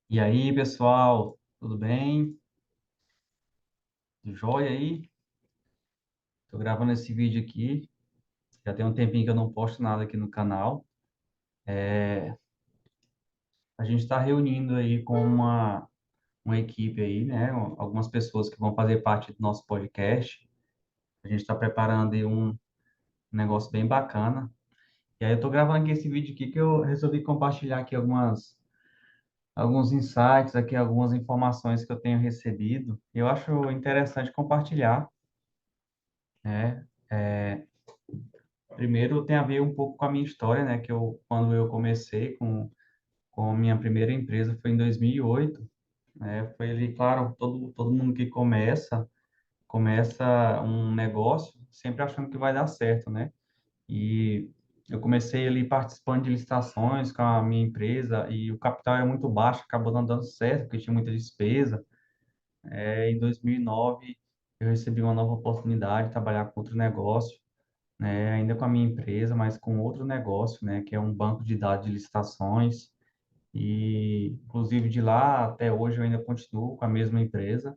E aí, pessoal, tudo bem? Tudo jóia aí? Tô gravando esse vídeo aqui. Já tem um tempinho que eu não posto nada aqui no canal. A gente está reunindo aí com uma equipe aí, né? Algumas pessoas que vão fazer parte do nosso podcast. A gente está preparando aí um negócio bem bacana. E aí eu tô gravando aqui esse vídeo aqui que eu resolvi compartilhar aqui alguns insights, aqui algumas informações que eu tenho recebido. Eu acho interessante compartilhar, né? Primeiro tem a ver um pouco com a minha história, né? Quando eu comecei com a minha primeira empresa foi em 2008, né? Foi ali, claro, todo mundo que começa um negócio sempre achando que vai dar certo, né? E eu comecei ali participando de licitações com a minha empresa e o capital era muito baixo, acabou não dando certo, porque tinha muita despesa. Em 2009 eu recebi uma nova oportunidade de trabalhar com outro negócio, né, ainda com a minha empresa, mas com outro negócio, né, que é um banco de dados de licitações. E, inclusive, de lá até hoje eu ainda continuo com a mesma empresa,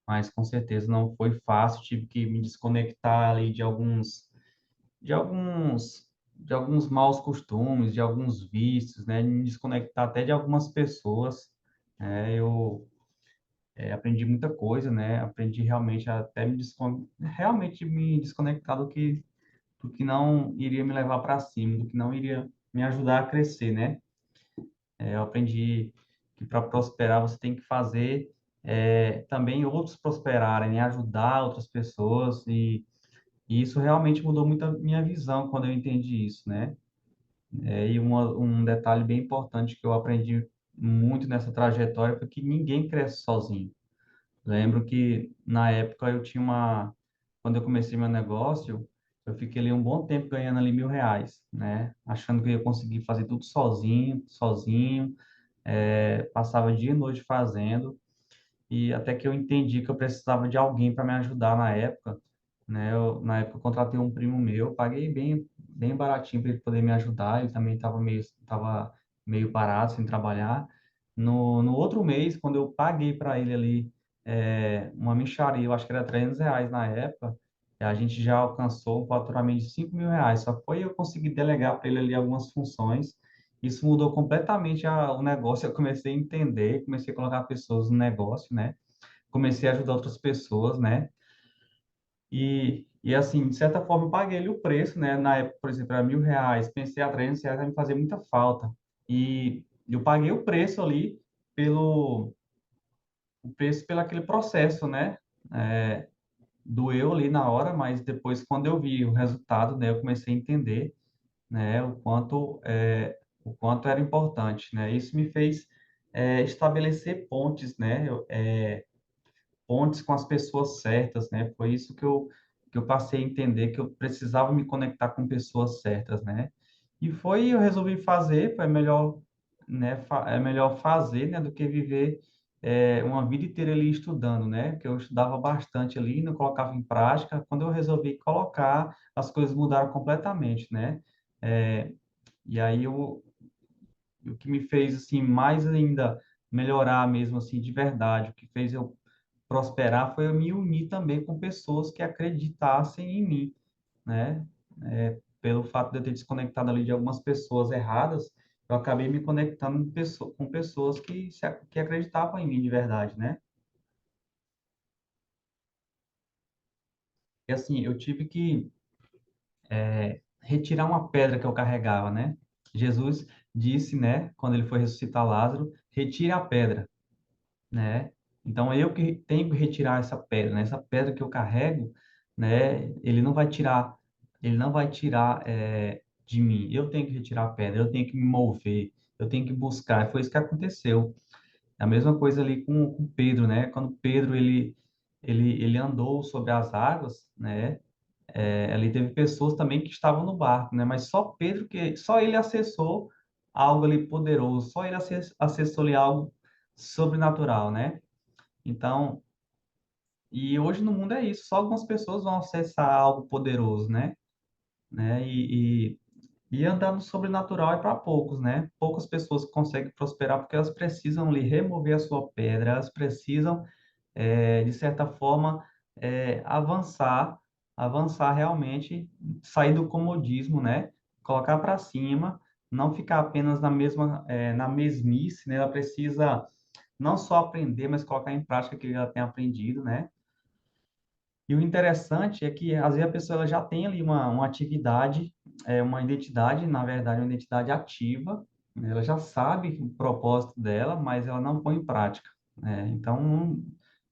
mas com certeza não foi fácil, tive que me desconectar ali de alguns, de alguns maus costumes, de alguns vícios, né, me desconectar até de algumas pessoas. Eu aprendi muita coisa, né, aprendi realmente realmente me desconectar do que não iria me levar para cima, do que não iria me ajudar a crescer, né? Eu aprendi que para prosperar você tem que fazer também outros prosperarem, né? Ajudar outras pessoas e isso realmente mudou muito a minha visão quando eu entendi isso, né? Um detalhe bem importante que eu aprendi muito nessa trajetória foi que ninguém cresce sozinho. Lembro que na época quando eu comecei meu negócio, eu fiquei ali um bom tempo ganhando ali R$ 1.000, né? Achando que eu ia conseguir fazer tudo sozinho, passava dia e noite fazendo, e até que eu entendi que eu precisava de alguém para me ajudar na época, né? Na época eu contratei um primo meu, paguei bem baratinho para ele poder me ajudar, ele também tava meio parado, sem trabalhar. No outro mês, quando eu paguei para ele ali uma mixaria, eu acho que era R$ 300 na época, a gente já alcançou um faturamento de R$ 5.000. Só foi eu conseguir delegar para ele ali algumas funções. Isso mudou completamente o negócio. Eu comecei a entender, comecei a colocar pessoas no negócio, né? Comecei a ajudar outras pessoas, né? E assim, de certa forma, eu paguei ele o preço, né? Na época, por exemplo, era R$ 1.000, pensei a R$ 300 vai me fazer muita falta. E eu paguei o preço ali pelo o preço pelo aquele processo, né? É, doeu ali na hora, mas depois, quando eu vi o resultado, né, eu comecei a entender, né, o quanto era importante, né? Isso me fez estabelecer pontes, né? Pontes com as pessoas certas, né? Foi isso que eu passei a entender que eu precisava me conectar com pessoas certas, né? Eu resolvi fazer, foi melhor, né? É melhor fazer, né, do que viver uma vida inteira ali estudando, né? Porque eu estudava bastante ali, não colocava em prática. Quando eu resolvi colocar, as coisas mudaram completamente, né? É, e aí o que me fez assim mais ainda melhorar mesmo assim de verdade, o que fez eu prosperar foi eu me unir também com pessoas que acreditassem em mim, né? Pelo fato de eu ter desconectado ali de algumas pessoas erradas, eu acabei me conectando com pessoas que acreditavam em mim de verdade, né? E assim, eu tive que retirar uma pedra que eu carregava, né? Jesus disse, né, quando ele foi ressuscitar Lázaro, retire a pedra, né? Então eu que tenho que retirar essa pedra, né? Essa pedra que eu carrego, né? Ele não vai tirar de mim. Eu tenho que retirar a pedra, eu tenho que me mover, eu tenho que buscar. Foi isso que aconteceu. A mesma coisa ali com Pedro, né? Quando Pedro ele andou sobre as águas, né? Ali teve pessoas também que estavam no barco, né? Mas só ele acessou algo ali poderoso, só ele acessou ali algo sobrenatural, né? Então, e hoje no mundo é isso, só algumas pessoas vão acessar algo poderoso, né? E andar no sobrenatural é para poucos, né? Poucas pessoas conseguem prosperar porque elas precisam ali remover a sua pedra, elas precisam, de certa forma, avançar, avançar realmente, sair do comodismo, né? Colocar para cima, não ficar apenas na mesmice, né? Ela precisa não só aprender, mas colocar em prática o que ela tem aprendido, né? E o interessante é que, às vezes, a pessoa ela já tem ali uma atividade, uma identidade, na verdade, uma identidade ativa, né? Ela já sabe o propósito dela, mas ela não põe em prática, né? Então,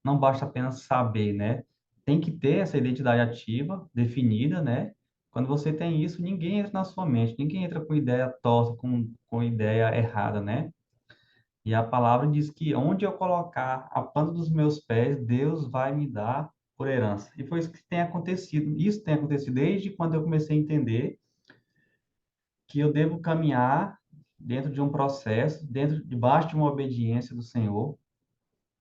não basta apenas saber, né? Tem que ter essa identidade ativa, definida, né? Quando você tem isso, ninguém entra na sua mente, ninguém entra com ideia torta, com ideia errada, né? E a palavra diz que onde eu colocar a planta dos meus pés, Deus vai me dar por herança. E foi isso que tem acontecido. Isso tem acontecido desde quando eu comecei a entender que eu devo caminhar dentro de um processo, debaixo de uma obediência do Senhor,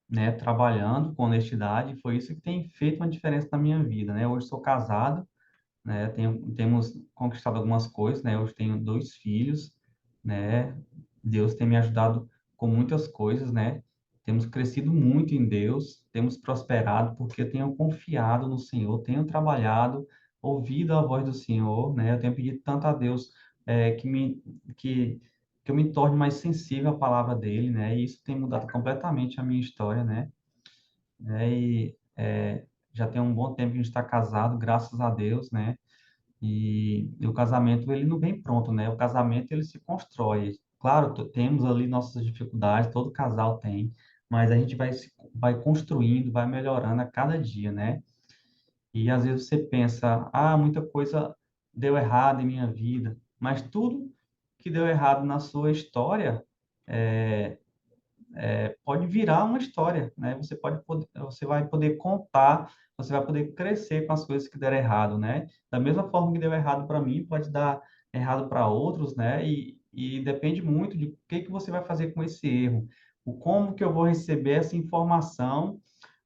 né, trabalhando com honestidade. Foi isso que tem feito uma diferença na minha vida, né? Hoje sou casado, né? Temos conquistado algumas coisas, né? Hoje tenho 2 filhos, né? Deus tem me ajudado com muitas coisas, né? Temos crescido muito em Deus, temos prosperado porque eu tenho confiado no Senhor, tenho trabalhado, ouvido a voz do Senhor, né? Eu tenho pedido tanto a Deus que que eu me torne mais sensível à palavra dele, né? E isso tem mudado completamente a minha história, né? Já tem um bom tempo que a gente está casado, graças a Deus, né? E o casamento, ele não vem pronto, né? O casamento, ele se constrói. Claro, temos ali nossas dificuldades, todo casal tem, mas a gente vai construindo, vai melhorando a cada dia, né? E às vezes você pensa, muita coisa deu errado em minha vida, mas tudo que deu errado na sua história, pode virar uma história, né? Você vai poder contar, você vai poder crescer com as coisas que deram errado, né? Da mesma forma que deu errado para mim, pode dar errado para outros, né? E depende muito de o que que você vai fazer com esse erro, o como que eu vou receber essa informação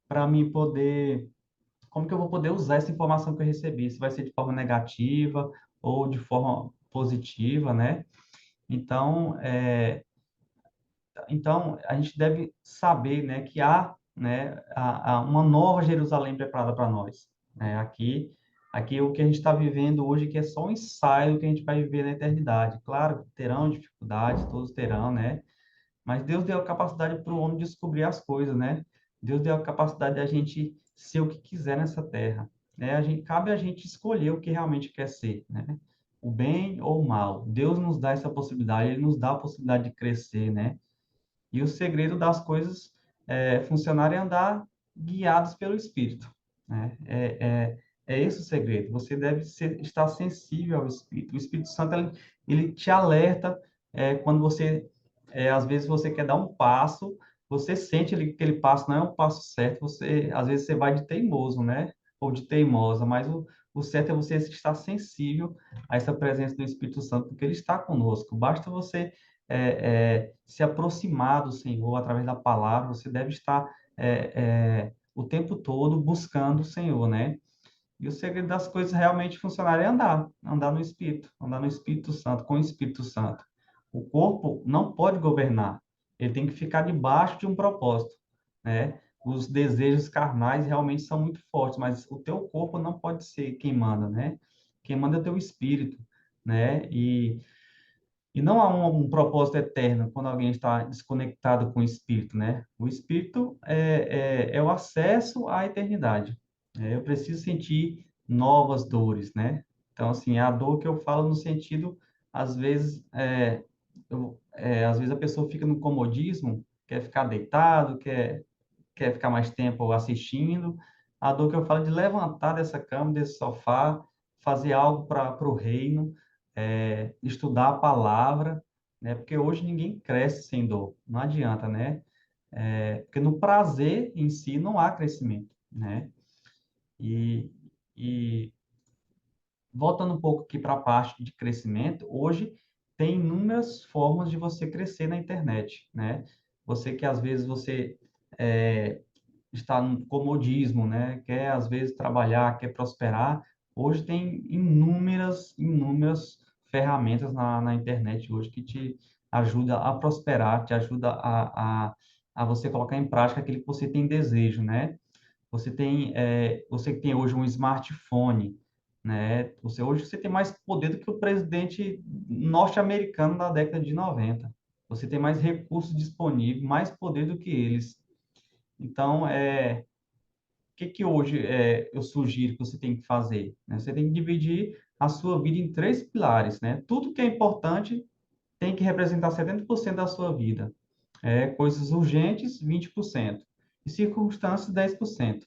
para mim poder, como que eu vou poder usar essa informação que eu recebi, se vai ser de forma negativa ou de forma positiva, né? Então, a gente deve saber, né, que há, né, há uma nova Jerusalém preparada para nós, né? Aqui o que a gente está vivendo hoje que é só um ensaio do que a gente vai viver na eternidade. Claro que terão dificuldades, todos terão, né? Mas Deus deu a capacidade para o homem descobrir as coisas, né? Deus deu a capacidade de a gente ser o que quiser nessa terra, né? Cabe a gente escolher o que realmente quer ser, né? O bem ou o mal. Deus nos dá essa possibilidade, Ele nos dá a possibilidade de crescer, né? E o segredo das coisas funcionarem é andar guiados pelo Espírito, né? É esse o segredo. Você deve estar sensível ao Espírito. O Espírito Santo, ele te alerta quando às vezes você quer dar um passo, você sente que aquele passo não é um passo certo, às vezes você vai de teimoso, né? Ou de teimosa, mas o certo é você estar sensível a essa presença do Espírito Santo, porque ele está conosco. Basta você se aproximar do Senhor através da palavra, você deve estar o tempo todo buscando o Senhor, né? E o segredo das coisas realmente funcionarem é andar no Espírito, andar no Espírito Santo, com o Espírito Santo. O corpo não pode governar, ele tem que ficar debaixo de um propósito, né? Os desejos carnais realmente são muito fortes, mas o teu corpo não pode ser quem manda, né? Quem manda é o teu espírito, né? E não há um propósito eterno quando alguém está desconectado com o espírito, né? O espírito é o acesso à eternidade. Eu preciso sentir novas dores, né? Então, assim, a dor que eu falo no sentido, às vezes, às vezes a pessoa fica no comodismo, quer ficar deitado, quer ficar mais tempo assistindo. A dor que eu falo é de levantar dessa cama, desse sofá, fazer algo para o reino, estudar a palavra, né? Porque hoje ninguém cresce sem dor, não adianta, né? Porque no prazer em si não há crescimento, né? E, e voltando um pouco aqui para a parte de crescimento, hoje tem inúmeras formas de você crescer na internet, né? Você que às vezes você é, está no comodismo, né? Quer às vezes trabalhar, quer prosperar. Hoje tem inúmeras ferramentas na internet hoje que te ajuda a prosperar, te ajuda a você colocar em prática aquilo que você tem desejo, né? Você que tem hoje um smartphone, né? Hoje você tem mais poder do que o presidente norte-americano da década de 90. Você tem mais recursos disponíveis, mais poder do que eles. Então, o que que hoje eu sugiro que você tem que fazer, né? Você tem que dividir a sua vida em três pilares, né? Tudo que é importante tem que representar 70% da sua vida. Coisas urgentes, 20%. E circunstâncias, 10%.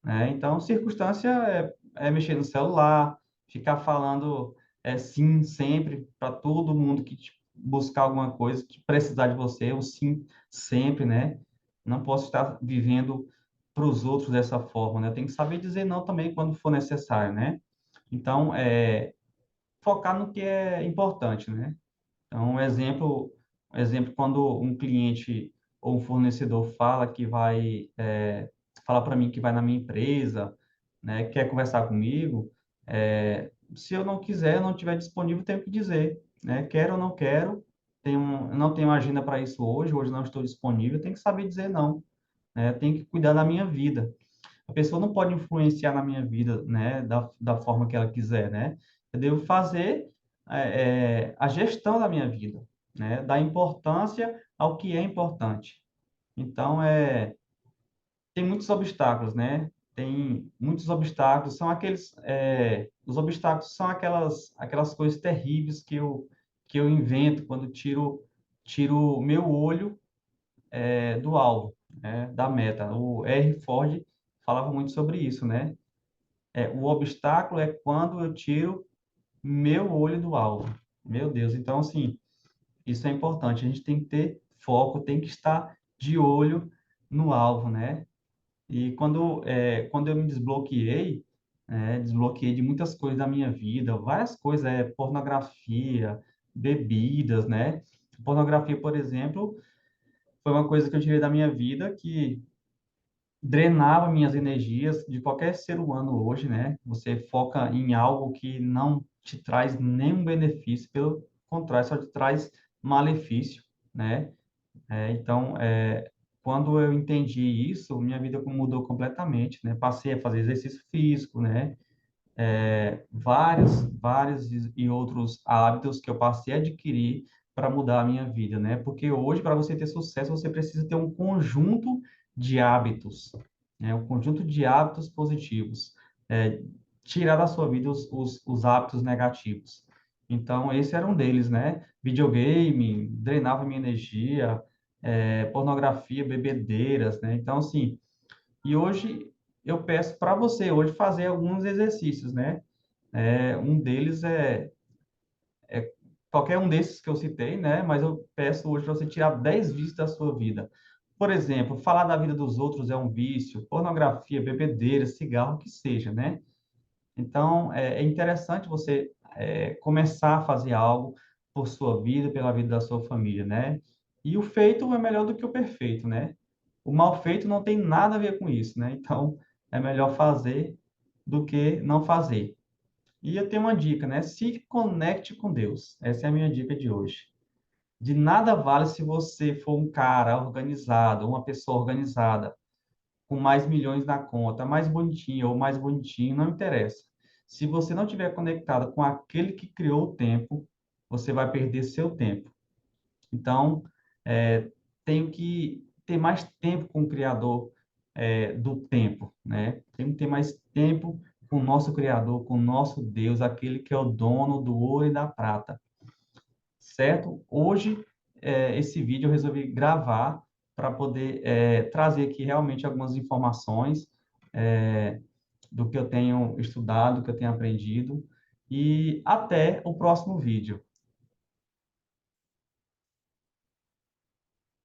Né? Então, circunstância é mexer no celular, ficar falando sim sempre para todo mundo que buscar alguma coisa, que precisar de você, o sim sempre, né? Não posso estar vivendo para os outros dessa forma, né? Eu tenho que saber dizer não também quando for necessário, né? Então, focar no que é importante, né? Então, um exemplo quando um cliente ou um fornecedor fala que vai, fala para mim que vai na minha empresa, né, quer conversar comigo, se eu não quiser, não estiver disponível, tenho que dizer, né, quero ou não quero, não tenho agenda para isso hoje não estou disponível, tenho que saber dizer não, né, tenho que cuidar da minha vida. A pessoa não pode influenciar na minha vida, né, da forma que ela quiser, né? Eu devo fazer a gestão da minha vida, né? Dar importância ao que é importante. Então, tem muitos obstáculos, né? Tem muitos obstáculos, os obstáculos são aquelas coisas terríveis que eu invento quando tiro o meu olho do alvo, né? Da meta. O R. Ford falava muito sobre isso, né? O obstáculo é quando eu tiro meu olho do alvo. Meu Deus, então, assim, isso é importante. A gente tem que ter foco, tem que estar de olho no alvo, né? E quando eu me desbloqueei, desbloqueei de muitas coisas da minha vida, várias coisas, pornografia, bebidas, né? Pornografia, por exemplo, foi uma coisa que eu tirei da minha vida que drenava minhas energias de qualquer ser humano hoje, né? Você foca em algo que não te traz nenhum benefício, pelo contrário, só te traz malefício, né? Então, quando eu entendi isso, minha vida mudou completamente, né? Passei a fazer exercício físico, né? Vários e outros hábitos que eu passei a adquirir para mudar a minha vida, né? Porque hoje, para você ter sucesso, você precisa ter um conjunto de hábitos, né? Um conjunto de hábitos positivos. É, tirar da sua vida os hábitos negativos. Então, esse era um deles, né? Videogame, drenava minha energia, pornografia, bebedeiras, né? Então, assim, e hoje eu peço para você hoje fazer alguns exercícios, né? Um deles é qualquer um desses que eu citei, né? Mas eu peço hoje para você tirar 10 vícios da sua vida. Por exemplo, falar da vida dos outros é um vício, pornografia, bebedeira, cigarro, o que seja, né? Então, é interessante você começar a fazer algo por sua vida, pela vida da sua família, né? E o feito é melhor do que o perfeito, né? O mal feito não tem nada a ver com isso, né? Então, é melhor fazer do que não fazer. E eu tenho uma dica, né? Se conecte com Deus. Essa é a minha dica de hoje. De nada vale se você for um cara organizado, uma pessoa organizada, com mais milhões na conta, mais bonitinho ou mais bonitinho, não interessa. Se você não estiver conectado com aquele que criou o tempo, você vai perder seu tempo. Então, tenho que ter mais tempo com o Criador do tempo, né? Tenho que ter mais tempo com o nosso Criador, com o nosso Deus, aquele que é o dono do ouro e da prata, certo? Hoje, esse vídeo eu resolvi gravar para poder trazer aqui realmente algumas informações do que eu tenho estudado, do que eu tenho aprendido, e até o próximo vídeo.